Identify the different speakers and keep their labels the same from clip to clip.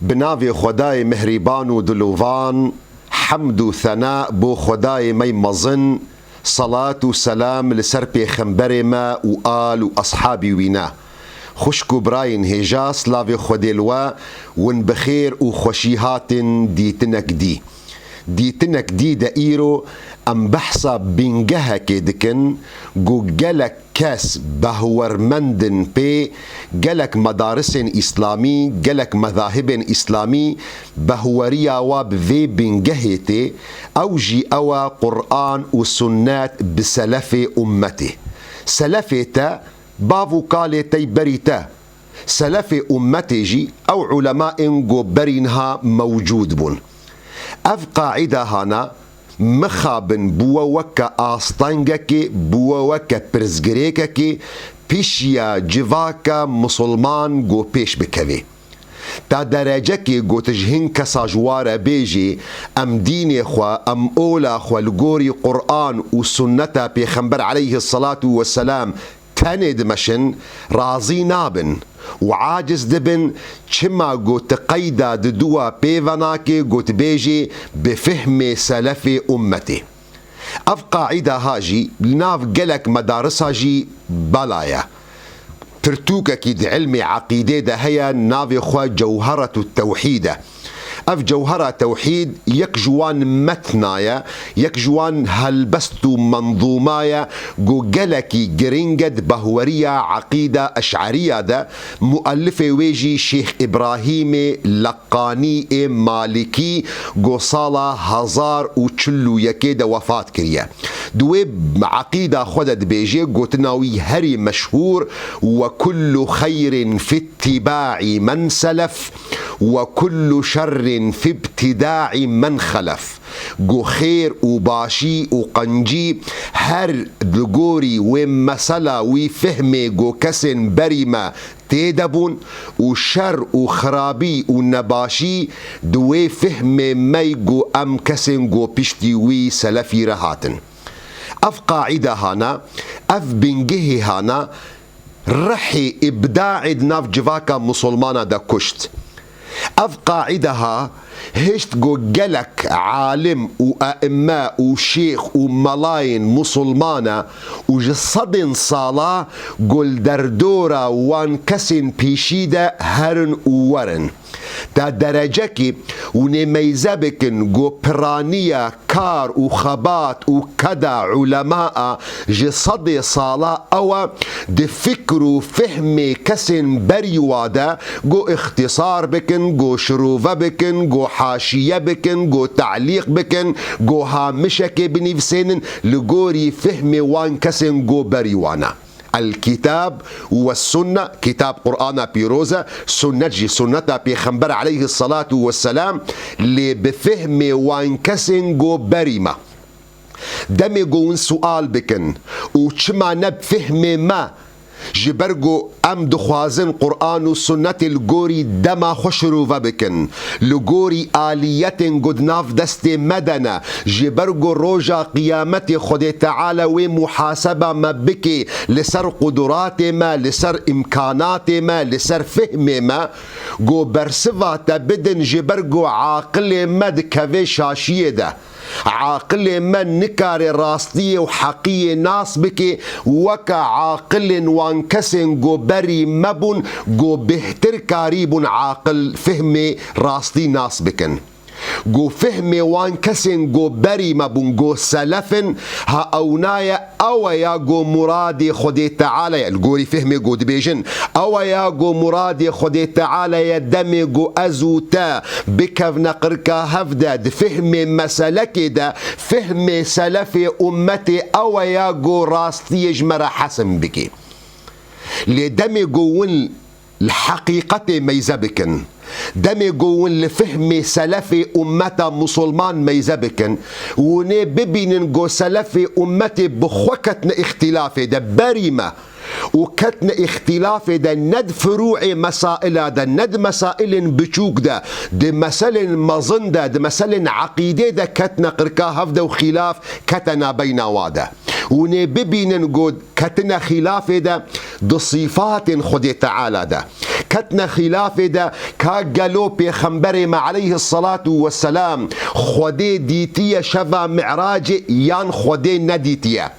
Speaker 1: بناوی خدای مهربان و دلوان، حمد و ثناء بو خدای می مزن، صلاة و سلام لسر پیغمبر ما و آل و اصحابی وینا. خوشک و براین هجا سلاوی خودلوا ون بخیر و خوشیهات دیتنک دی. دیتنک دی دا ایرو ام بحثا بینگه که دکن گو گلک کس بهورمندن پی گلک مدارس اسلامی گلک مذاهب اسلامی بهوریا و بوی بینگه تی او جی او قرآن و سنت بسلف امته. سلف تا باو قال تی بریتا سلف امته جی او علماء گو برینها موجود بون. اف قاعده هانا مخابن بوا وكا آستانگا بوا وكا پرزگریکا پیشیا جواکا مسلمان گو پیش بکوی تا درجه که گو تجهن کسا جوارا بیجی ام دین خوا ام اولا خوا لگوری قرآن و سنتا پیغمبر علیه الصلاة والسلام تند مشن رازی نابن وعاجز دبن چما گوت قیدا دوا پیوناکی گوت بیجی بفهم سلف امتی. اف قاعده هاجی لناف گلک مدارس هاجی بلایا ترتوكا كيد علم عقيدة ده هي ناف خوا جوهرة التوحيد. اف جوهرة توحيد يك جوان متنايا يك جوان هلبستو منظومايا جو جلكي جرينجد بهورية عقيدة أشعرية ده مؤلفة ويجي شيخ إبراهيم لقاني مالكي جو صالة هزار وچلو يكيدة وفات كريا دويب عقيدة خدد بيجي جو تناوي هري مشهور وكل خير في اتباع من سلف وكل شر في ابتداع من خلف. جو خير وباشي وقنجي هر دلغوري ومسلا وفهمي جو كسن بريما تيدبون وشر وخرابي ونباشي دوي فهم مي جو ام كسن جو بشتي وي سلفي رهاتن. اف قاعدة هانا اف بنجه هانا رحي ابداع ناف جواكا مسلمانا دا كشت. اف قاعدها هشت جو جلك عالم وأئماء وشيخ وملاين مسلمانا وجصدن صلاة قل دردورا وانكسن بيشيدا هرن وورن تا درجكي ونميزبكن جو برانية كار وخبات وكدا علماء جصد صلاة او دفكر وفهم كسن بريوادا جو اختصار بكن جو شروفة بكن جو حاشية بكن جو تعليق بكن جو هامشك بنفسين لغوري فهم وان كسن جو بريوانا. الكتاب والسنة كتاب قرآن بيروزة سنة جي سنة بيخنبر عليه الصلاة والسلام اللي بفهم وانكسن جو بريمة دمي جون سؤال بكن وشما نب فهم ما جبرجو ام دخوازن قرآن و سنت الگوری دما خوشرو و بکن لگوری آلیت گدناف دست مدنه جبرجو روجا قیامت خود تعالی و محاسبه ما بکی لسر قدرات ما لسر امکانات ما لسر فهم ما گو برسوا تبدن جبرجو عاقل مد كوي شاشيه ده عاقل من نكار راستية وحقية ناس بك وكا عاقل وانكسن جو بري مبن جو بهتر كاريب عاقل فهمي راستي ناس بكن جو فهمي وانكسن جو بري مبن جو سلفن ها اونايا او يا جو مرادي خدي تعالى الجوري فهمي جو دبيجن او يا جو مرادي خدي تعالى يا دمي جو ازوتا بكف نقركا هفداد فهمي مسلك ده فهمي سلفي امتي او يا جو راستي يجمر حسن بكي لدمي جوون الحقيقة ميزبكن دمي جوون لفهم سلفي أمتا مسلمان ميزبكن وني ببين جو سلفي أمتي بخوكتنا اختلافي ده بريمة وكتنا اختلافي ده ند فروع مسائل ده ند مسائل بشوك ده مسائل مظن ده مسائل عقيدة ده كتنا قركا هفده وخلاف كتنا بين واده وني ببينن قد كتنا خلاف دا دو صفات خدي تعالى دا كتنا خلاف دا كاقلو بيخنبري ما عليه الصلاة والسلام خدي ديتيا شفا معراج يان خدي نديتيا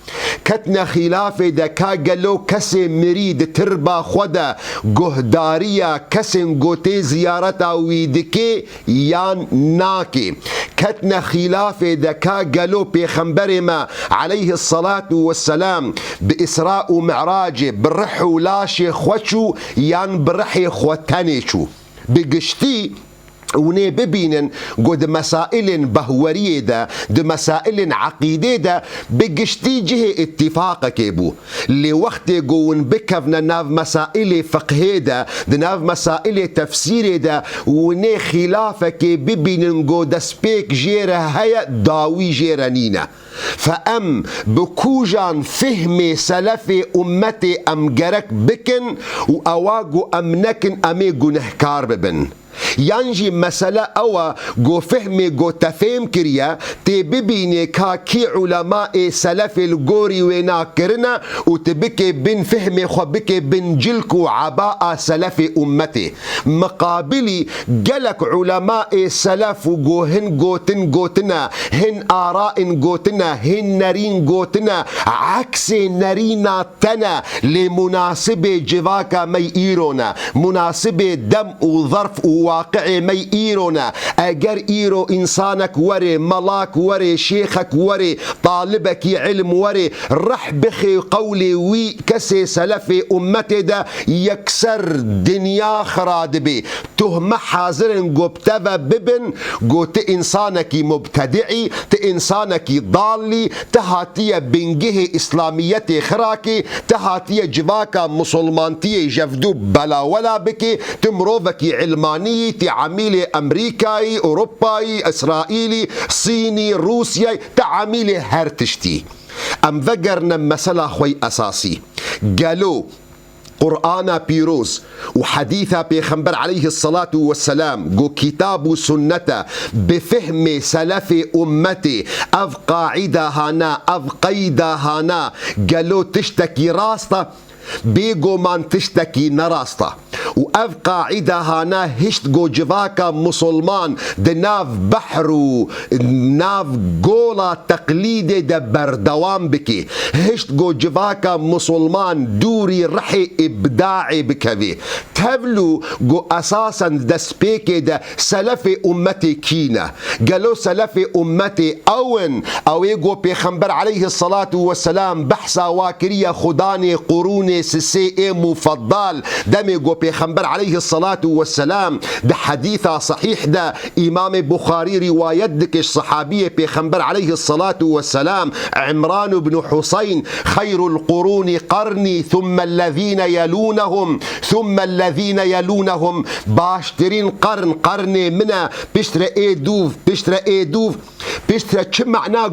Speaker 1: كتنا خلاف دا كاقلو كسي مريد تربا خدا قهداريا كسي قوتي زيارتا ويدكي يان ناكي كتنا خلاف دا كاقلو بيخنبري ما عليه الصلاة والسلام بإسراء ومعراج برحو لاشي خوشو يان برحي خوتانيشو بقشتي وني ببينن قد مسائل بهورية دا دي مسائل عقيدة دا بقشتي جه اتفاقك يبو لوقت قون بكفنا ناف مسائل فقه دا دي ناف مسائل تفسير دا وني خلافك ببينن قد سبيك جيرة هيا داوي جيرانينا فأم بكوجان فهم سلف أمتي أم جرك بكن وأواجو أمنكن أمي جنهكار ببن ينجي مسألة أو جو فهمي جو تفهم كريا تبيني كاكي علماء سلف الجوري وناكرنا وتبكي بن فهمي خبكي بن جلكو عباء سلف أمتي مقابلي جلك علماء سلف جوهن جوتن جوتنا هن آراء جوتنا هن نرين جوتنا عكس نرينا تنا لمناسبة جواكا مي إيرونا مناسبة دم وظرف واقعي مي إيرونا أجر إيرو إنسانك وري ملاك وري شيخك وري طالبك علم وري رح بخي قولي وي كسي سلفي أمتي دا يكسر دنيا خراد بي تهم حاضر قبتبا ببن قوت إنسانك مبتدعي تإنسانك ضالي تهاتي بنجه إسلاميتي خراكي تهاتي جواكا مسلمانتي جفدو بلا ولا بكي تمروفك علماني تعاميلي أمريكاي أوروباي إسرائيلي صيني روسيا تعاميلي هرتشتي أم ذكرنا مسألة خوي أساسي قالوا قرآن بيروز وحديث بيخنبر عليه الصلاة والسلام جو كتاب سنة بفهم سلف أمتي أف قاعدة هانا أف قيدة هانا قالوا تشتكي راستا بيجو من تشتكي نراستا وأف قاعدة هانا هشت جو جواكا مسلمان دناف بحرو ناف قولا تقليدي دا بردوام بكي هشت جو جواكا مسلمان دوري رحي إبداعي بكذي تبلو جو أساسا دا سبيكي دا سلف أمتي كينا قالوا سلف أمتي أو يجو بيخنبر عليه الصلاة والسلام بحثا واكرية خداني قروني سي مفضل دمي جو بيخنبر عليه الصلاة والسلام ده حديثة صحيح ده إمام بخاري رواية دكش صحابية بيخنبر عليه الصلاة والسلام عمران بن حسين خير القرون قرني ثم الذين يلونهم ثم الذين يلونهم باشترين قرني منا بشترى ايدوف بشترى چه معناه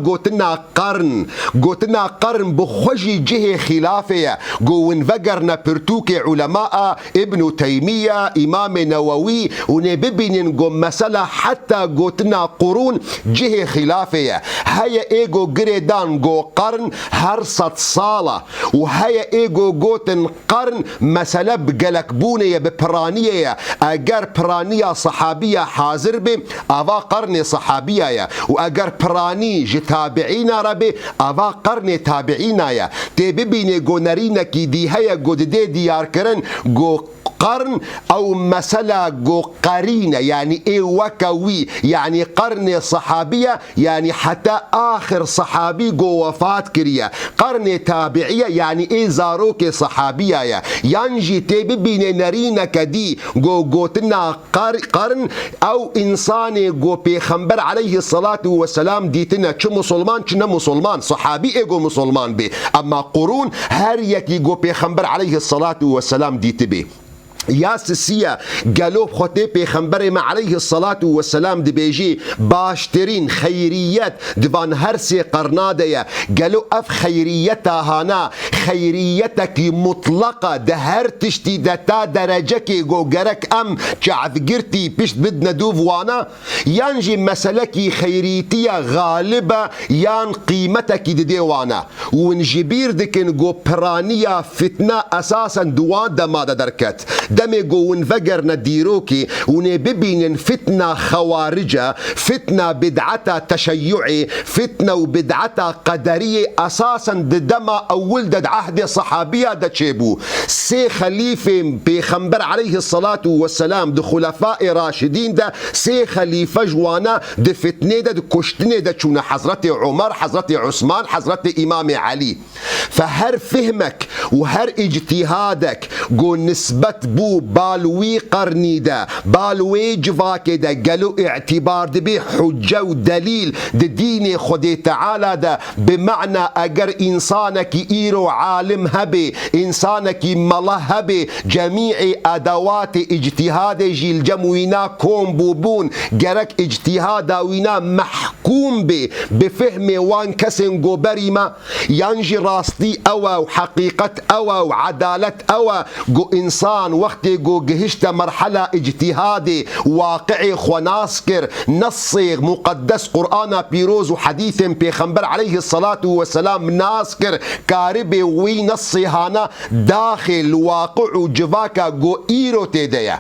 Speaker 1: قوتنا قرن بخوشي جهة خلافية قوين فقرنا برتوكي علماء ابن تيمية إمام نووي ونببين قوم مسألة حتى قوتنا قرون جهة خلافية هيا ايقو قريدان قو قرن هرصت صالة وهيا ايقو قوتن قرن مسألة بقلقبونية ببرانية اقر برانية صحابية حاضر بي افا قرن صحابية واقر براني جتابعين ربي افا قرن تابعين تببين قو نرينكي دي هيا قو دي ديار كرن قو قرن أو مسألة جو قرينة يعني إيه وكوي يعني قرن صحابية يعني حتى آخر صحابي جو وفاة كريا قرن تابعية يعني إيه زاروك صحابية ينجي تبين نرينا كدي جوتنا قرن أو إنسان جو بيخنبر عليه الصلاة والسلام ديتنا شو مسلمان شنا مسلمان صحابي إيه جو مسلمان بي أما قرون هر يكي جو بيخنبر عليه الصلاة والسلام ديت بي یا سسیه گلوب خوته پیغمبر ما علیه الصلاة والسلام دبیجی باشترین خیریت دوان هر سی قرناده گلو اف خیریت هانا خیریتك مطلقه ده هر تشتی ده تا درجه کی گو گرک ام چعف گرتی پشت بدنا دوف وانا یانجی مسئله کی خیریتیه غالبه یان قیمتکی ده وانا ونجبیر دکن گو پرانیه فتنه اساسا دوان دماده درکت دمي قوون فقرنا ديروكي ونببين فتنة خوارجة فتنة بدعتا تشيعي فتنة وبدعتا قدرية أساسا دما أول دد عهد صحابية دتشيبو سي خليفة بيخنبر عليه الصلاة والسلام دو خلفاء راشدين دا سي خليفة جوانا دو فتنة دا دو كشتنة دا چون حضرت عمر حضرت عثمان حضرت إمام علي فهر فهمك وهر اجتهادك قو نسبة بو بالوي قرني دا بالوي جفاك دا قالوا اعتبار دبي حجة ودليل دين خدي تعالى دا بمعنى اگر انسانك ايرو عالم هبي انسانك ملا هبي جميع ادوات اجتهاد جيل جموينا كوم بوبون جرك اجتهاد وينا محكوم بي بفهم وان كسن جو بريما ينجي راستي اوا وحقيقة اوا وعدالة اوا جو انسان وقت جو جهشت مرحلة اجتهادي واقعي خناسكر نصي مقدس قرآن بيروز وحديث بيخنبر عليه الصلاة والسلام ناسكر كاربي وي نصي هانا داخل واقع جفاكا جو ايرو تيديا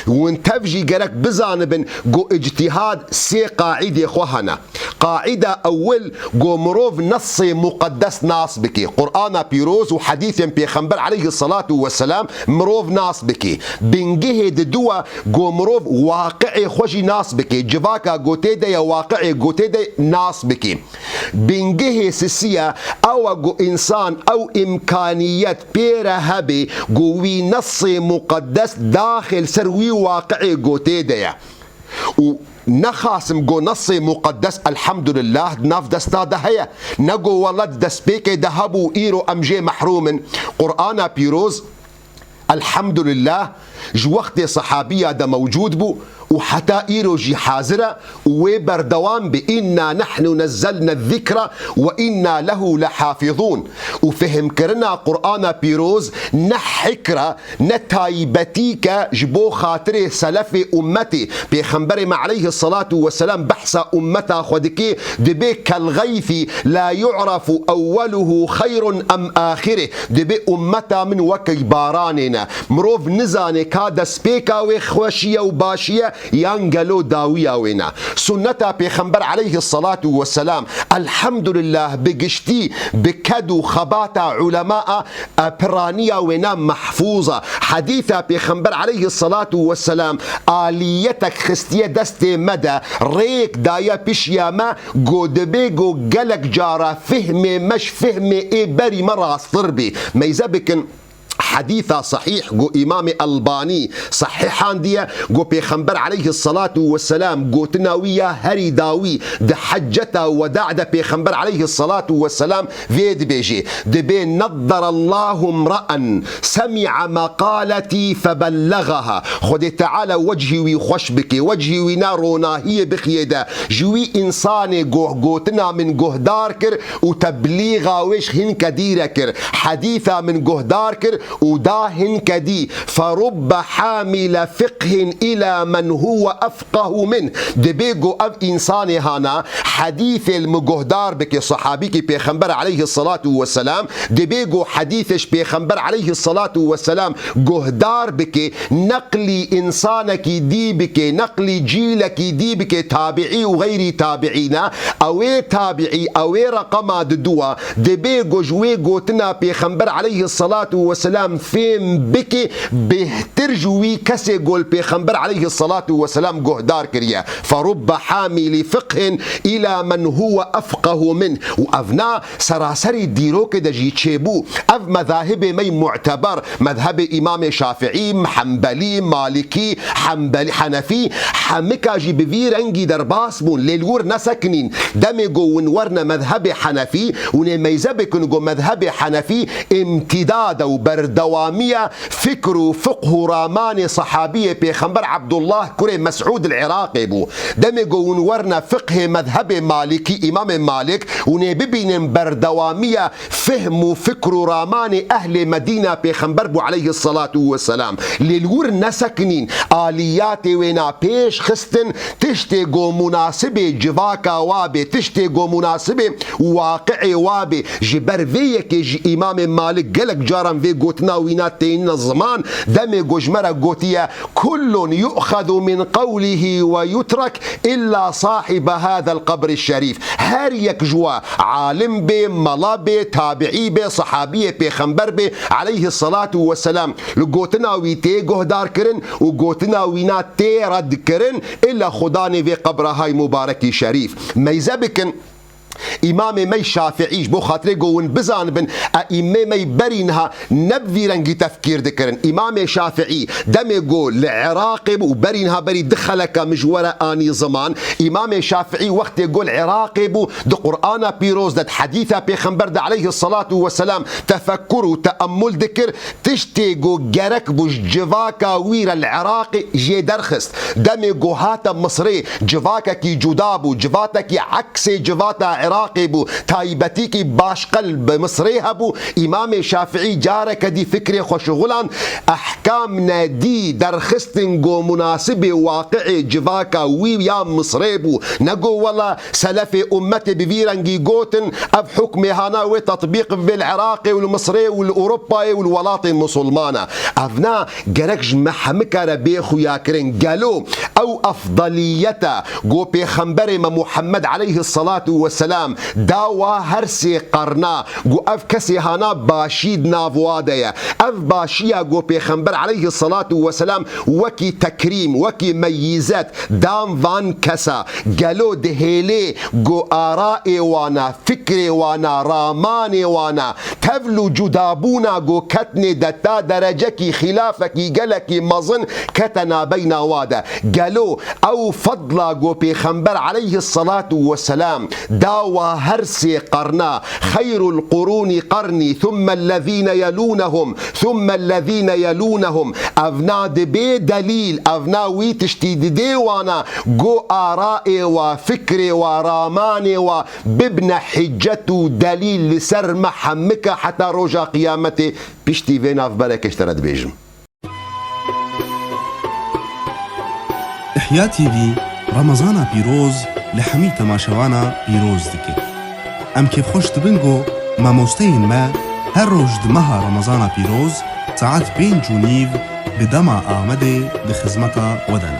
Speaker 1: وانتفجي جرك بزانبن جو اجتهاد سي قاعدة خوهنا قاعدة أول جو مروف نصي مقدس ناس بكي قرآن بيروز وحديث بيخنبر عليه الصلاة والسلام مروف ناس بكي بنجه دوا جو مروف واقعي خوشي ناس بكي جفاكا جو تيدا واقعي جو تيدا ناس بكي بنجه سسية أو جو إنسان أو إمكانيات بيرا هبي جوي نصي مقدس داخل سروي واقعي جو تيدا نخاسم جو نصي مقدس الحمد لله ناف دستا دهيا نجو ولد دسبيك دهبو إيرو أمجي محروم قرآن بيروز الحمد لله جو وقت صحابية ده موجود بو وحتى إيرو جي حاضرة وبردوان بإنا نحن نزلنا الذكر وإنا له لحافظون وفهم كرنا قرآن بيروز نحكرة نتايبتيك جبو خاطر سلف أمتي بيخنبر ما عليه الصلاة والسلام بحث أمتا خدكي دبي كالغيث لا يعرف أوله خير أم آخره دبي أمتا من وكي باراننا مروف نزاني كادا سبيكا وخوشية وباشية يانجلو داوية وينا سنة بيخنبر عليه الصلاة والسلام الحمد لله بقشتي بكدو خباتا علماء برانية وينا محفوظة حديثة بيخنبر عليه الصلاة والسلام آليتك خستية دستي مدى ريك دايا بشياما جو دبيجو قلق جارة فهمي مش فهمي ايه بري مرة صربي ما يزبكن حديثة صحيح جو إمام الباني صحيحان دي جو بيخنبر عليه الصلاة والسلام جو تناوية هري داوي ده حجته وداع ده بيخنبر عليه الصلاة والسلام فيد بيجي دبي نظر الله امرأ سمع مقالتي فبلغها خدي تعالى وجهي ويخش بك وجهي ونارونا هي بخيدة جوي إنسان جو تنا من جهدار كر وتبليغا ويش هن كديرة كر حديثة من جهدار كر وداهن كدي فرب حامل فقه إلى من هو أفقه منه دبيجو أب إنساني هانا حديث المجهدار بك صحابيك بيخنبر عليه الصلاة والسلام دبيجو حديثش بيخنبر عليه الصلاة والسلام جهدار بك نقلي إنسانك دي بك نقلي جيلك دي بك تابعي وغيري تابعينا أوي تابعي أوي رقم دوا دبيجو جوي جوتنا بيخنبر عليه الصلاة والسلام فين بكي بهترجوي كسي قول بيخنبر عليه الصلاة والسلام جهدار كريا فرب حامل فقه إلى من هو أفقه منه وأفنا سراسري ديرو كده جي تشيبو أف مذاهب مي معتبر مذهب إمام شافعي حنبلي مالكي حنبلي حنفي حمكا جي بفير انجي درباس بون للور نسكنين دمي جو ونورنا مذهب حنفي ونميزبك نجو مذهب حنفي امتداد وبرد بردوامية فكر وفقه رامان صحابية بيخنبر عبد الله كري مسعود العراقي بو دمجو ونورنا فقه مذهب مالكي إمام مالك ونببين بردوامية فهم وفكر رامان أهل مدينة بيخنبر بو عليه الصلاة والسلام للور نسكنين آليات وينا بيش خستن تشتغو مناسبة جواكا وابي تشتغو مناسبة واقعي وابي جبر فيك جي إمام مالك قلق جارم في قوتنا ويناتين الزمان دمي قجمرة قوتية كل يؤخذ من قوله ويترك إلا صاحب هذا القبر الشريف هاريك جوا عالم بي ملا بي تابعي بي صحابي بي خنبر بي عليه الصلاة والسلام لقوتنا ويتي قهدار كرن وقوتنا ويناتي رد كرن إلا خداني في قبر هاي مباركي شريف ميزبكن إمام مي شافعيش بو خاطري قوون بزان بن أئمة مي برينها نبذي رنجي تفكير ذكرن إمام شافعي دمي قول لعراقب وبرينها بري دخلك مجورة آني زمان إمام شافعي وقت يقول عراقب دو قرآن بيروز دد حديثة بيخنبر دا عليه الصلاة والسلام تفكر وتأمل ذكر تشتيقو جرك بوش جفاكا وير العراقي جي درخست دمي قو هاتا مصري جفاكا كي جدابو جفاتا كي عكسي جفاتا عراقي بو تايبتي كي باش قلب مصري هبو إمام شافعي جارك دي فكري خوشغلان أحكامنا دي درخستنقو مناسبة واقعي جفاكا ويا مصري بو نقو والله سلفي أمتي بفيرنجي قوتن أب حكمي هانا وتطبيق بالعراقي والمصري والأوروباي والولاطي المسلمانة أفنا جركج محمك ربيخو ياكرين قالوا أو أفضليته قو بيخنبري محمد عليه الصلاة والسلام داوا هرسي قرنا قو اف كسي هانا باشيد نافوادية اف باشيا قو بيخنبر عليه الصلاة والسلام وكي تكريم وكي ميزات دام فان كسا قالو دهيلي قو آرائي وانا فكري وانا راماني وانا تفلو جدابونا قو كتني دتا درجكي خلافكي قلكي مظن كتنا بين وادا قالو او فضلا قو بيخنبر عليه الصلاة والسلام داوا هرسي قرنا خير القرون قرني ثم الذين يلونهم ثم الذين يلونهم أفنا دبي دليل أفنا ويتشتيد ديوانا قو آرائي وفكري وراماني وببن حجته دليل لسر محمك حتى رجا قيامتي بيشتي فينا في بالك اشترد بيجم
Speaker 2: إحياء تي في رمضان بيروز لحمي تماشوانا بيروز دكي ام كيف خوش تبنگو ماموستين ما هر روج دمها رمضان بيروز ساعات بين جونيف بدما آمده بخزمتا ودنا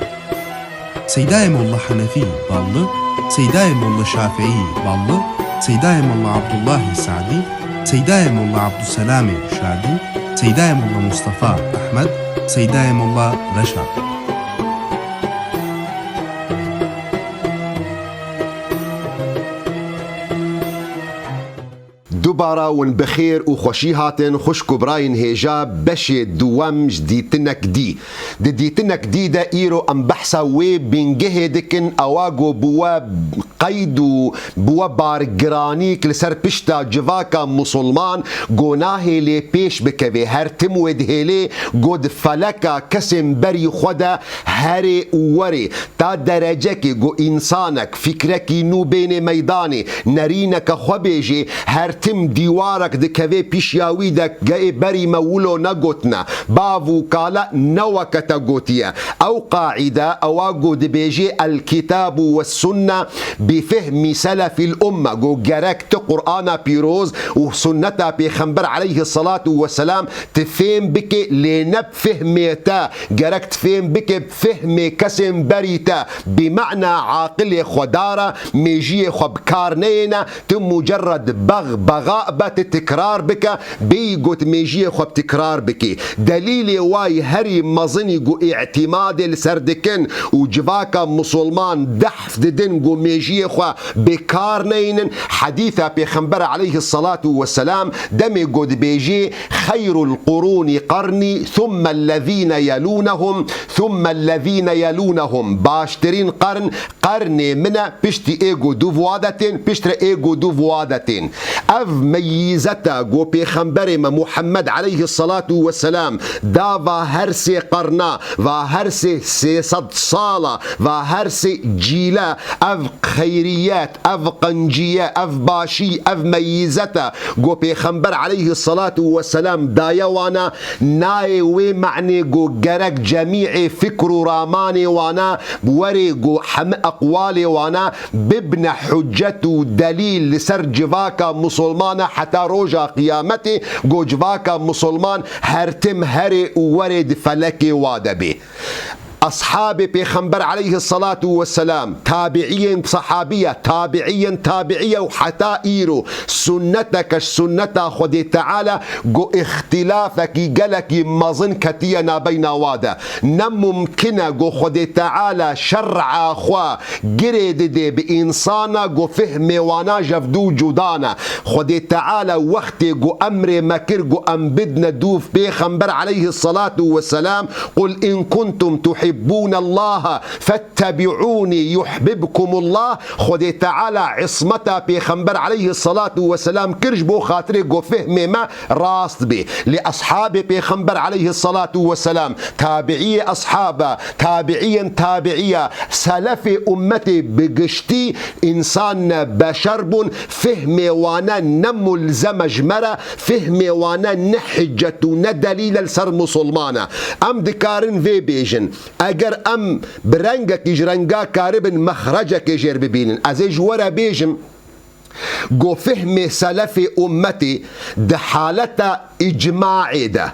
Speaker 2: سيداي مولا حنفي بالله سيداي مولا شافعي بالله سيداي مولا عبد الله السعدي سيداي مولا عبد السلام شادي سيداي مولا مصطفى أحمد سيداي مولا رشا
Speaker 1: دوباره ون بخير وخوشي هاتن خوش كبراين هيجا بشي دوام جديدتنك دي ديتنك دي دا ايرو ام بحثا وي بنجه دكن اواغو بوا قيدو بوا بارجرانيك لسر بشتا جواكا مسلمان گوناهي لي پیش بكوي هر تمود هيلي گود فلكا كسم بري خدا هري وري تا درجكي گو انسانك فكركي نو بين ميداني نرينك خبيجي هر تم دیوارک دکوی پیشیاوی دک گئی بری مولو نگوتنا باوو کالا نوکتا گوتیا او قاعدة اواغو دبيجي الكتاب والسنة بفهم سلف الأمة جو جركت قرآن بيروز وسنة بيخنبر عليه الصلاة والسلام تفهم بك لنب فهمتا جركت فهم بك بفهم كسم بريتا بمعنى عاقل خدارة ميجي خبكارنينا تم مجرد بغاء بات التكرار بك بيقوت ميجي خب تكرار بك دليل واي هري مظني جو اعتماد السردكن وجفاكا مسلمان دحف ددن جو ميجي خو بكارنين حديثة بيخنبر عليه الصلاة والسلام دمي قد بيجي خير القرون قرني ثم الذين يلونهم ثم الذين يلونهم باشترين قرن منا بشتي ايجو دوفوادتين بشتر ايجو دوفوادتين اف ميزتا گو پیغمبر محمد علیه الصلاة والسلام دا و هر سه قرنا و هر سه 300 ساله و هر سه جیله اف خیریات اف قنجیه اف باشی اف ميزتا گو پیغمبر علیه الصلاة والسلام دایا وانا نای وی معنی گو گرک جمیع فکر و رامان وانا وری گو هم اقوال وانا ببن حجت و دلیل لسر جواکا مسلمان حتی روژا قیامت گو جواکا مسلمان هرتم هر ورد فلک وادبی أصحاب پیغمبر عليه الصلاة والسلام تابعين صحابية تابعية وحتى إيرو سنتك سنة خدي تعالى جو اختلافك جلك مظن كتينا بين وادا نممكن جو خدي تعالى شرع أخوا جريد دي بإنسانا جو فهم وانا جفدو جدانا خدي تعالى وقت جو أمر مكر جو أم بدنا دوف پیغمبر عليه الصلاة والسلام قل إن كنتم تحبون الله فاتبعوني يحببكم الله خدي تعالى عصمتا پیغمبر عليه الصلاة والسلام كرج بو خاطر جو فهم ما راست بي لأصحاب پیغمبر عليه الصلاة والسلام تابعي أصحابه تابعية سلف أمتي بقشتي إنسان بشرب فهم وانا نمل زمجمرة فهم وانا نحجة ندليل السر مسلمانة أم دكارن في بيجن اگر ام برنگك جرنگا كاربن مخرجك جير ببينن ازيج ورا بيجم جو فهم سلف امتي ده حالتا اجماعي ده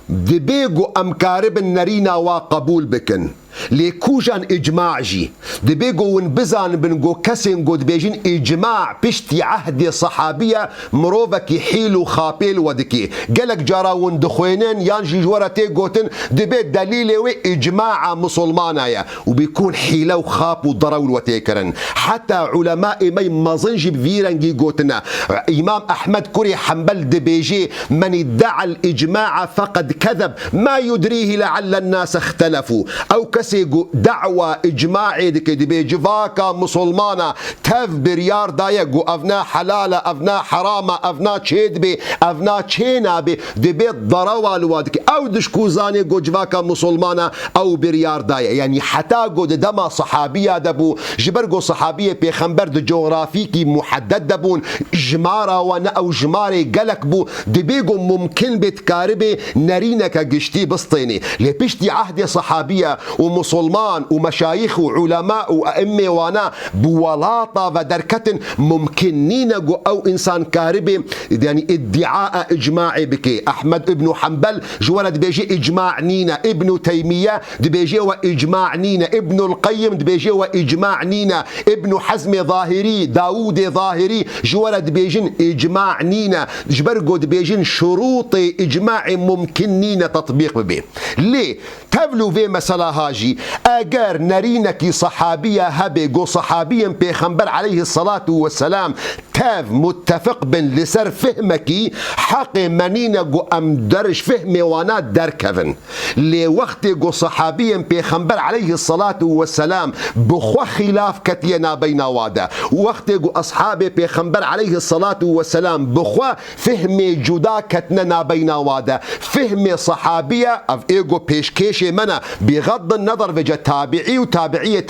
Speaker 1: دبيجو ام كاربن نرينا وقبول بكن ليكوجان اجماع جي دبيجو ونبزان بنجو كسن جود بيجين اجماع بشتي عهد صحابيه مروفك حيلو خابيل ودكي قالك جرا وندخوينين يانجي جورتي جوتن دبيت دليل وي اجماع مسلمانايا وبيكون حيله وخاب وضرول وتيكرن حتى علماء مي مازنجي بفيرنجي جوتنا امام احمد كوري حنبل دبيجي من ادعى الاجماع فقد كذب ما يدريه لعل الناس اختلفوا او كسيجو دعوة إجماعي دكي دبي جفاكا مسلمانا تف بريار دايقو أفنا حلالة أفنا حرامة أفنا تشيدبي أفنا تشينابي دبي ضروا الوادكي أو دشكو زاني جو جفاكا مسلمانا أو بريار دايق يعني حتى جو دما صحابية دبو جبرجو صحابية بيخنبر دو جغرافيكي محدد دبون جمارة وانا أو جماري قلق بو دبيجو ممكن بتكاربي نرينك قشتي بسطيني لبشتي عهد صحابية ومسلمان ومشايخ وعلماء وأئمة وانا بولاطة ودركة ممكنين أو إنسان كاربي يعني ادعاء إجماعي بكي أحمد ابن حنبل جوالد بيجي إجماع نينا ابن تيمية بيجي وإجماع نينا ابن القيم بيجي وإجماع نينا ابن حزم ظاهري داود ظاهري جوالد بيجين إجماع نينا جبرقود بيجين شروط إجماع ممكنين تطبيق به ليه تبلو في مسألة هاجي اگر نرينك صحابية هبي جو صحابيا بيخنبر عليه الصلاة والسلام تاف متفق بن لسر فهمكي حق منينا جو ام درش فهمي وانا دركفن لوقت جو صحابيا بيخنبر عليه الصلاة والسلام بخوا خلاف كتينا بين وادا وقت جو اصحابي بيخنبر عليه الصلاة والسلام بخوا فهمي جدا كتنا بين وادا فهمي صحابية اف ايجو بيشكيشي منا بغض النظر في تابعي وتابعية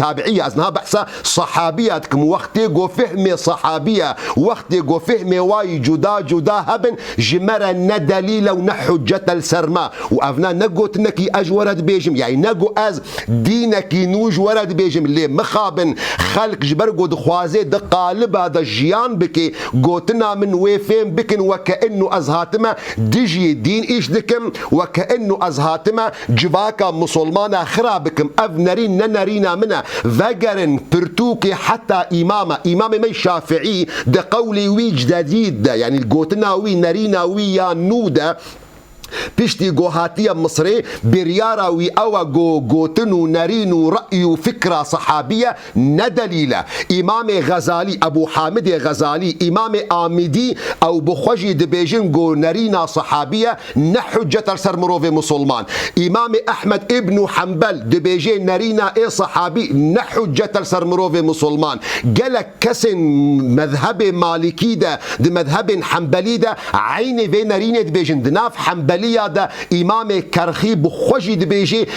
Speaker 1: أزنها بحثة صحابياتكم وقت جو فهمي صحابية وقت جو فهمي واي جدا هبن جمرة ندليل ونحجة السرما وأفنا نقوت نكي أجورد بيجم يعني نقو أز دينك نوج ورد بيجم اللي مخابن خلق جبرقو دخوازي دقالب هذا الجيان بكي قوتنا من ويفين بكن وكأنه أزهاتما ديجي دين إيش دكم وكأنه أزهاتما جواكا مسلمانا خرابكم اف نرينا منا فقرن برتوكي حتى امام مي شافعي ده قولي وي جديد يعني القوتنا وي نرينا وي يا نودا بيشتي جو هاتية مصري بريارة وي أو جو جوتنو نرينو رأي فكرة صحابية ندليلة. إمام غزالي أبو حامد غزالي إمام آمدي أو بخوجي دبيجن جو نرينا صحابية نحجة سرمروف مسلمان. إمام أحمد ابن حنبل دبيجين نرينا إيه صحابي نحجة سرمروف مسلمان. قالك كسن مذهب مالكي ده مذهب حنبلي ده عيني في نرينا دبيجين دناف حنبلية ده إمام كرخي بخوجي دبيجي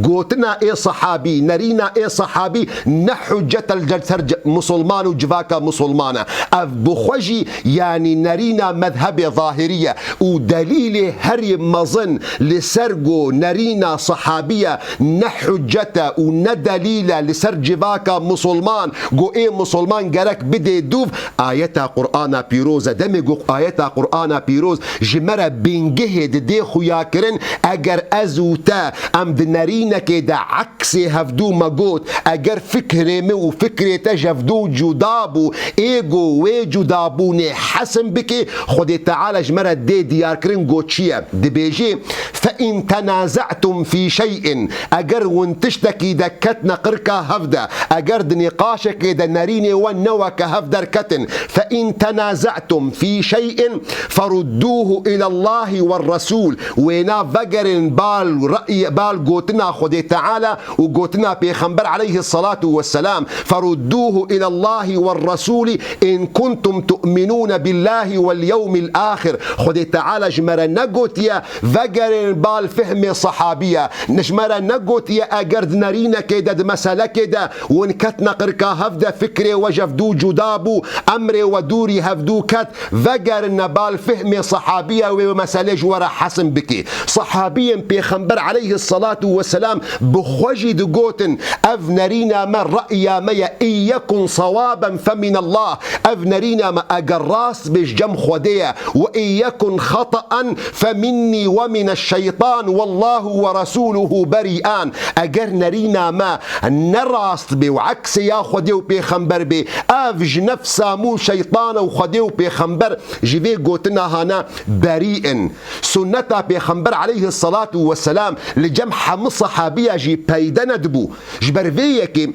Speaker 1: قوتنا إيه صحابي نرينا إيه صحابي نحجة الجسر مسلمان وجفاكا مسلمانة. أف بخوجي يعني نرينا مذهب ظاهرية ودليل هري مظن لسرقو نرينا صحابية نحجة وندليل لسر جفاكا مسلمان قو إيه مسلمان قرك بدي دوف آية قرآن بيروز دمجو آية قرآن بيروز جمرة بنجهد دي خياكرن أجر أزوتا أم دنرينا كده عكسي هفدو مجوت أجر فكري مو فكري تجفدو جدابو إيجو وجدابوني حسن بكي خدي تعالى جمرة دي ديار كرن جوتشيا دي بيجي فإن تنازعتم في شيء أجر وانتشتكي دكتنا قركا هفدا أجر نقاشك إذا نريني ونوك هفدر كتن فإن تنازعتم في شيء فردوه إلى الله والرسول وينا فقر بال رأي بال قوتنا خدي تعالى وقوتنا بيخنبر عليه الصلاة والسلام فردوه إلى الله والرسول إن كنتم تؤمنون بالله واليوم الآخر. خدي تعالى جمرا نقوت يا فقر بال فهم صحابية نجمرا نقوت يا أقرد نرينا كده مسألة كده ونكتنا قركا هفدا فكري وجفدو جدابو أمري ودوري هفدو كت فقر نبال فهم صحابية ومسألة جورا حسن بكي صحابيا بيخنبر عليه الصلاة والسلام بخوجي دقوتن أفنرينا من رأي ما إن يكن صوابا فمن الله أفنرينا ما أقراس بجم خدية وإن يكن خطأ فمني ومن الشيطان والله ورسوله بريئان. أجر نرينا ما نراست بي وعكس يا خديو بيخنبر بي أفج نفسا مو شيطان وخديو بيخنبر جيفي قوتنا هنا بريئن سنتا بيخنبر عليه الصلاة والسلام لجمح مصحابية جي بيدنا دبو جبرفيكي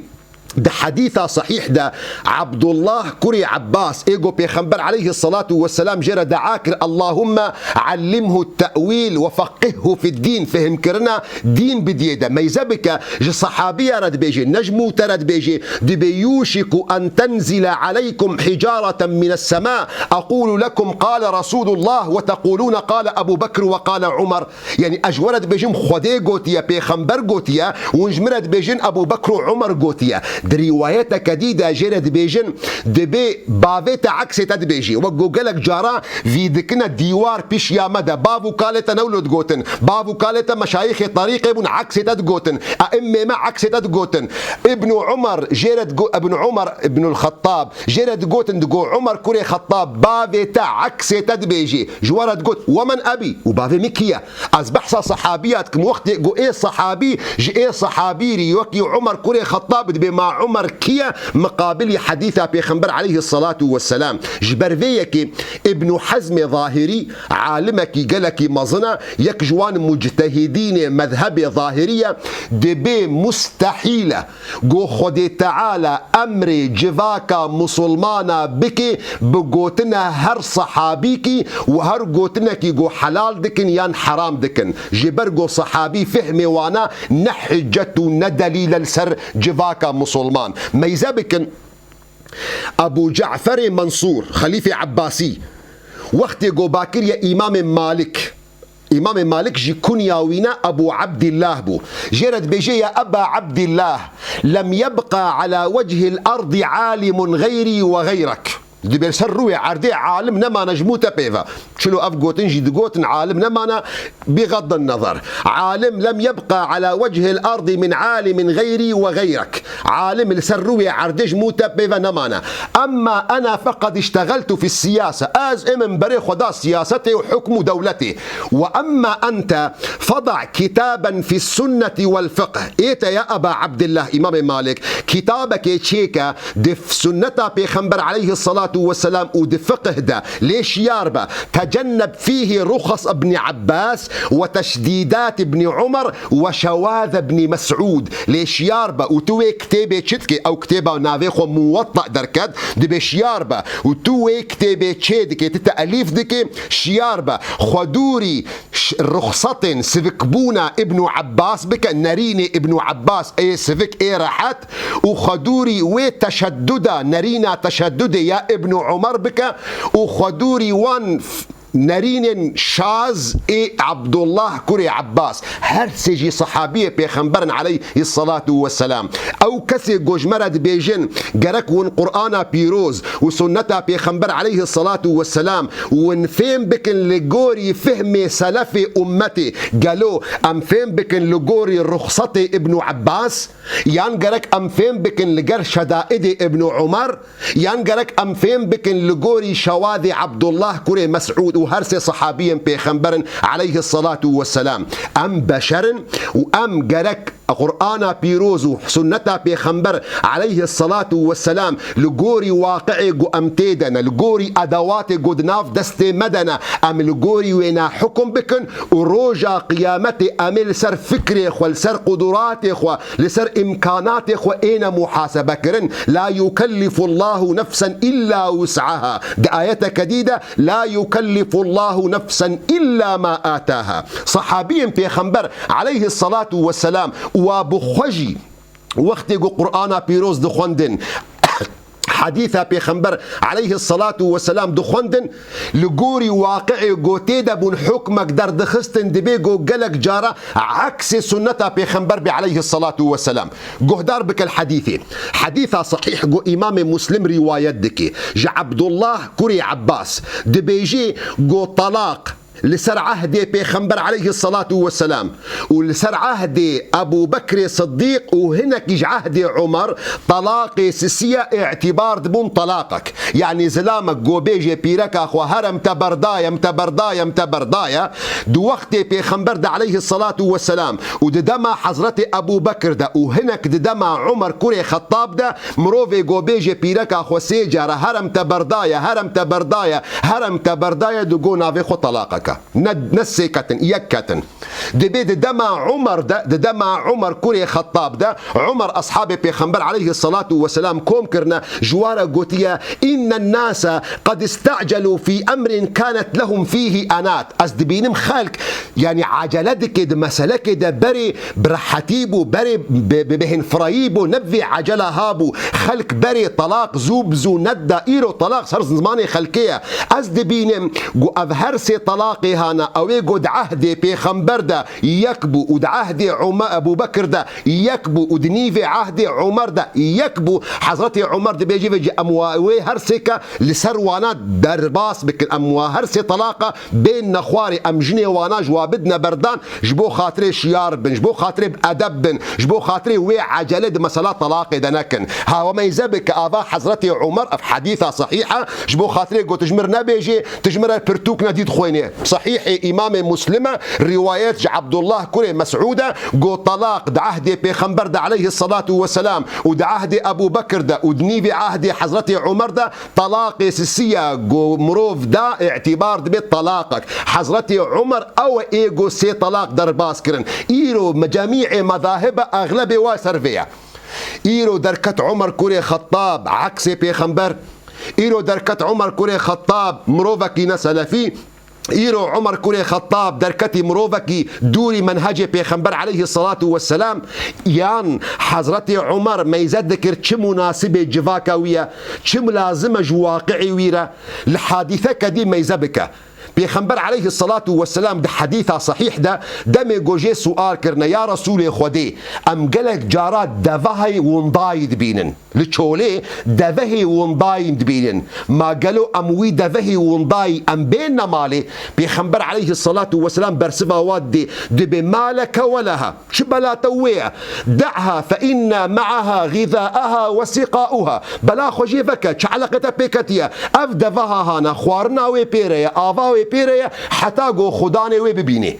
Speaker 1: ده حديثة صحيح ده عبد الله كري عباس ايجو بيخنبر عليه الصلاة والسلام جرى دعاكر اللهم علمه التأويل وفقهه في الدين فهم كرنا دين بديده ما يزبك صحابية رد بيجي نجمو ترد بيجي دي بيوشك أن تنزل عليكم حجارة من السماء أقول لكم قال رسول الله وتقولون قال أبو بكر وقال عمر. يعني أجورد بيجم خدي قوتيا بيخنبر قوتيا ونجمرد بيجن أبو بكر وعمر قوتيا دي روايات كديدة جرد بيجن دبي بافيتا عكسي تدبيجي وقوقلك جارا في ذكنا ديوار بيش يا مدى بافو كالتا نولد قوتن بافو كالتا مشايخ طريق ابن عكسي تدقوتن أئمة ما عكسي تدقوتن ابن عمر جرد ابن عمر ابن الخطاب جرد قوتن دقو عمر كوري خطاب بافيتا عكسي تدبيجي جوارد قوت ومن أبي وبافي مكيا أصبحصا صحابيات كم وقت قو إيه صحابي جي إيه صحابي ريوكي عمر كوري خطاب دبي مع عمر كيا مقابل حديثة بيخنبر عليه الصلاة والسلام. جبرفيك ابن حزم ظاهري عالمك قالك مظنة يك جوان مجتهدين مذهب ظاهرية دبي مستحيلة قو خدي تعالى أمري جفاكا مسلمانا بكي بقوتنا هر صحابيكي وهر قوتنا كي قو حلال دكن يان حرام دكن جبر قو صحابي فهمي وانا نحجتو ندليل السر جفاكا مسلمان. ما يزابك أبو جعفر منصور خليفة عباسي وقت جو باكر يا إمام مالك إمام مالك جي كنياوينا أبو عبد الله بو جرد بيجي يا أبا عبد الله لم يبقى على وجه الأرض عالم غيري وغيرك دي بيسروي عردي عالم نما نجموتا بيفا شلو أفقوتن جدقوتن عالم نما بغض النظر عالم لم يبقى على وجه الأرض من عالم غيري وغيرك عالم السروي عردي جموتا بيفا نمانا. أما أنا فقد اشتغلت في السياسة من بري خدا سياستي وحكم دولتي. وأما أنت فضع كتابا في السنة والفقه إيتا يا أبا عبد الله إمام مالك كتابك تشيكا دي في سنة بيخنبر عليه الصلاة الصلاة والسلام ود فقه ده ليش ياربا تجنب فيه رخص ابن عباس وتشديدات ابن عمر وشواذ ابن مسعود ليش ياربا وتوي كتابة شتكي أو كتابة نافيخو موطأ دركات دبي شياربا وتوي كتابة شيدكي تتأليف دكي شياربا خدوري رخصة سفكبونا ابن عباس بك نريني ابن عباس اي سفك اي راحت وخدوري وتشددا نرينا تشددي يا ابن عمر بك وخدوري وان نرين شاز اي عبد الله كري عباس هر سجي صحابيه بيخنبرن عليه الصلاه والسلام او كسي جوجمرد بيجن جرك ون قرانا بيروز وسنتها بيخنبر عليه الصلاه والسلام ونفهم بكن لجوري فهمي سلفي امتي قالوا ام فهم بكن لجوري رخصتي ابن عباس يان جرك ام فهم بكن لجر شدائدي ابن عمر يان جرك ام فهم بكن لجوري شواذي عبد الله كري مسعود وهرسي صحابيا بيخنبرن عليه الصلاة والسلام أم بشر وأم جرك قرآن بيروز وسنتا بيخنبر عليه الصلاة والسلام لجوري واقعي جو أمتيدنا لجوري أدوات قدناف دستي مدنا أم لجوري وينا حكم بكن وروجا قيامتي أم لسر فكري إخوة لسر قدراتي إخوة لسر إمكاناتي إخوة إينا محاسبة كرن لا يكلف الله نفسا إلا وسعها ده آية كديدة لا يكلف الله نفسا إلا ما آتاها صحابي بيخنبر عليه الصلاة والسلام وبخوجي وقت قرآن بيروز دخوندن حديثة بيخنبر عليه الصلاة والسلام دخوندن لقوري واقعي قوتيدا بن حكمك در دخستن دبيقو قلق جارة عكس سنة بيخنبر عليه الصلاة والسلام قهدار بك الحديثي حديثة صحيح قو إمام مسلم رواية دكي جا عبد الله كري عباس دبيجي قو طلاق لسر عهد بيخنبر عليه الصلاة والسلام ولسر عهد أبو بكر صديق وهناك يجي عهد عمر طلاق سسية اعتبار دبون طلاقك يعني زلامك قوبيجي بيرك أخوة هرم تبردايا دو وقت بيخنبر ده عليه الصلاة والسلام وددما حضرت أبو بكر ده وهناك ددما عمر كوري خطاب ده مروفي قوبيجي بيرك أخوة سيجارة هرم تبردايا دو قونا في خو طلاقك نسيكتن يكتن دبيد دما عمر ده دما عمر كوري خطاب ده عمر أصحابي بيخنبر عليه الصلاة والسلام كوم كرنا جوارا قوتيا إن الناس قد استعجلوا في أمر كانت لهم فيه أنات أصدبينم خالك يعني عجلتك ده مسلك ده بري برحتيبو بري بهن فرايبو نبي عجلة هابو خلك بري طلاق زوبزو ندى إيرو طلاق صار زماني خلكية أصدبينم قو أظهرسي طلاق هانا أوي قد عهدي بيخنبر ده يكبو ود عهدي أبو بكر ده يكبو ودنيفي عهدي عمر ده يكبو حضرتي عمر ده بيجي أمواوي هرسكة لسروانات درباس بك الأموا هرسي طلاقة بين نخواري أمجني وانا جوابدنا بردان جبو خاطري شيار بن جبو خاطري بأدب بن جبو خاطري وي عجلد مسألة طلاق دنكن ها وما يزبك آبا حضرتي عمر في حديثة صحيحة جبو خاطري قو تجمر نبيجي تجمر برتوك نديد خويني صحيح إمام مسلمة روايات عبد الله كري مسعودة قو طلاق ده عهد بيخنبر ده عليه الصلاة والسلام وده عهد أبو بكر ده ودنيفي عهد حضرتي عمر ده طلاق سسية قو مروف ده اعتبار ده طلاقك حضرتي عمر أو إيقو سي طلاق درباس كرن إيرو مجاميع مذاهب أغلب وسرفية إيرو دركت عمر كري خطاب عكس بيخنبر إيرو دركت عمر كري خطاب مروفكي نسلفي إيرو عمر كوري خطاب دركتي مروفكي دوري منهجي بيخنبر عليه الصلاة والسلام يان حضرتي عمر ما يذكر چه مناسبة جواكاوية چه ملازمة جواقعي ويرا الحادثة كدي ما يزبك بيخنبر عليه الصلاة والسلام ده حديثة صحيح ده دمي جوجي سؤال كرنا يا رسول خدي أم قلق جارات دفهي ونضايد بينن لتشولي دفهي ونضايد بينن ما قالوا أموي دفهي ونضاي أم بيننا مالي بيخنبر عليه الصلاة والسلام برسفة وادي دبي مالك ولها شبلا توية دعها فإن معها غذاءها وسقاؤها بلا خجي فكت شعلقة بيكتيا أفدفها هانا خوارنا وبيريا آفاوي و پیره حتا گو خدانه و ببینه.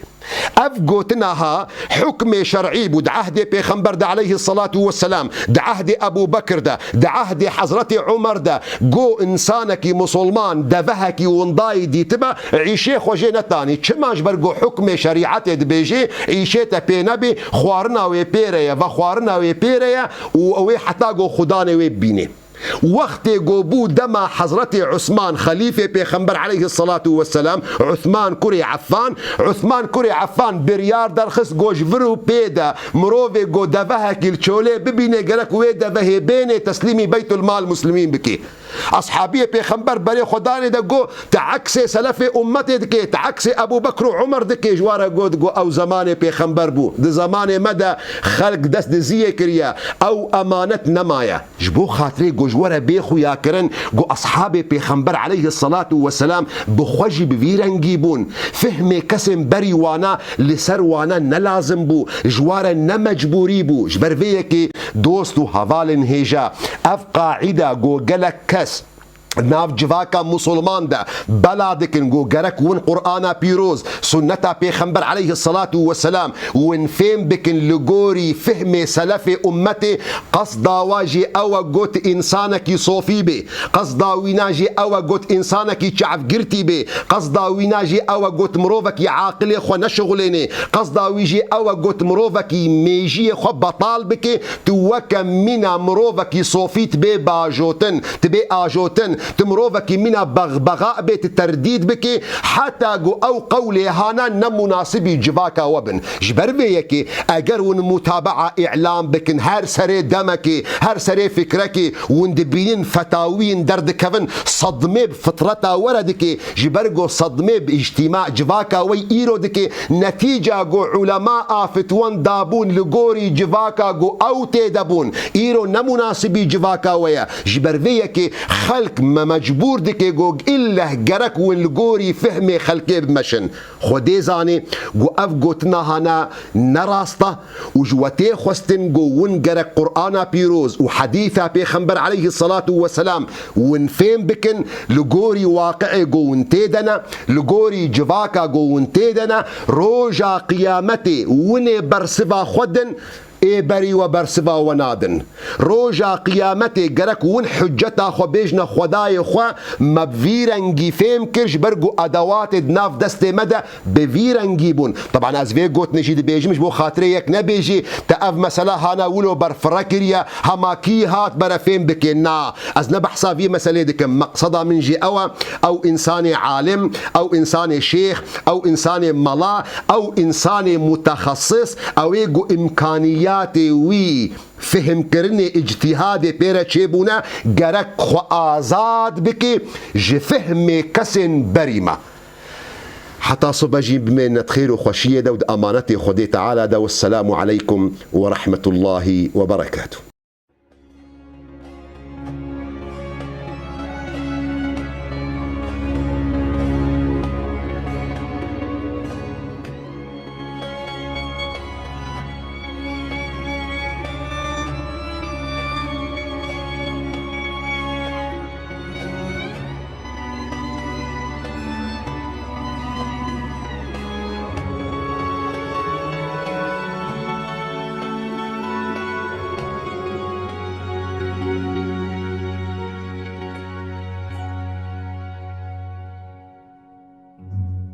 Speaker 1: اف گوتناها حكم شرعي بود عهد پیغمبر ده عليه الصلاة والسلام، ده عهد ابو بكر ده عهد حضرت عمر ده. گو انسانك مسلمان دوهك ونداي دي تبا عيشه خوجه نتاني چماش برگو حكم شريعت دبيجي عيشه تا پی نبي خوارنا و پیره و خوارنا و پیره و حتى گو خدانه و بینه. وقت گوبو دما حضرت عثمان خليفة پیغمبر عليه الصلاة والسلام عثمان كري عفان بريار درخص گوش ورو پیدا مروفي گو دوه کل چوله ببینه گرک وی دوه بینه تسلیمی بیت المال مسلمین بکی. اصحابي پیغمبر بري خداني ده گو تعكس سلف امتي دكي تعكس ابو بكر وعمر دكي جواره گو او زمان پیغمبر بو ده زمان مدى خلق دست دزيه كريا او امانت نمايا جبو خاطري گو جواره بيخو يا كرن گو اصحاب پیغمبر عليه الصلاة والسلام بخوجي بفيرنگي بون فهم كسم بري وانا لسر وانا نلازم بو جواره نمجبوري بو جبر فيكي دوستو هوالن هيجا اف قاعده گو گلك ناف جواكا مسلمان ده بلا دكن گو گرك ون قرآن بيروز سنتا پیغمبر عليه الصلاة والسلام ون فهم بكن لغوري فهم سلف امتي قصدا واجي او قوت انسانك صوفي بي قصدا ويناجي او قوت انسانك شعف قرتي بي قصدا ويناجي او قوت مروفك عاقلي خو نشغليني قصدا ويجي او قوت مروفك ميجي خو بطال بك توكا منا مروفك صوفيت بي باجوتن تبي اجوتن تمروفك منا بغبغاء بيت الترديد بك حتى او قولي هانا نمناسبي جواكا وبن جبر بيكي اگر ون متابعة اعلام بكن هر سري دمكي هر سري فكركي وندبينين فتاوين درد كفن صدمه بفطرتا وردكي جبرگو صدمه باجتماع جواكا وي ايرو دكي نتيجة جو علماء فتوان دابون لغوري جواكا جو او تيدابون ايرو نمناسبي جواكا ويا جبر بيكي خلق ما مجبور دكي گو إله گرك والگوري فهمي خلقه بمشن خودي زاني گو اف گوتنا هانا نراستا وجواتي خوستن گو ون گرك قرآن بيروز وحديثة پیغمبر عليه الصلاة والسلام ون فهم بكن لگوري واقعي گو ون تيدنا لگوري جواكا گو ون تيدنا روجا قيامتي ون برسفا خودن اي بري وبرسفا ونادن روجا قيامتي گرك ون حجتا خو بيجنا خداي خو مبفيرنگي فهم كرش برگو ادوات ناف دست مدى بفيرنگي بون. طبعا از في قوت نجي بيجي مش بو خاطري يك نبيجي تاف مسألة هانا ولو برفركريا هما كي هات برا فهم بكنا از نبحثا في مسألة دك مقصدا من جي او انسان عالم او انسان شيخ او انسان ملا او انسان متخصص او يجو امكانيات وي فهم کرنی اجتهاد پیرا چیبونا گرک خو آزاد بکی جفهم کسن بریما حتى صبجي بمن خير وخشية دود أمانتي خدي تعالى والسلام عليكم ورحمة الله وبركاته.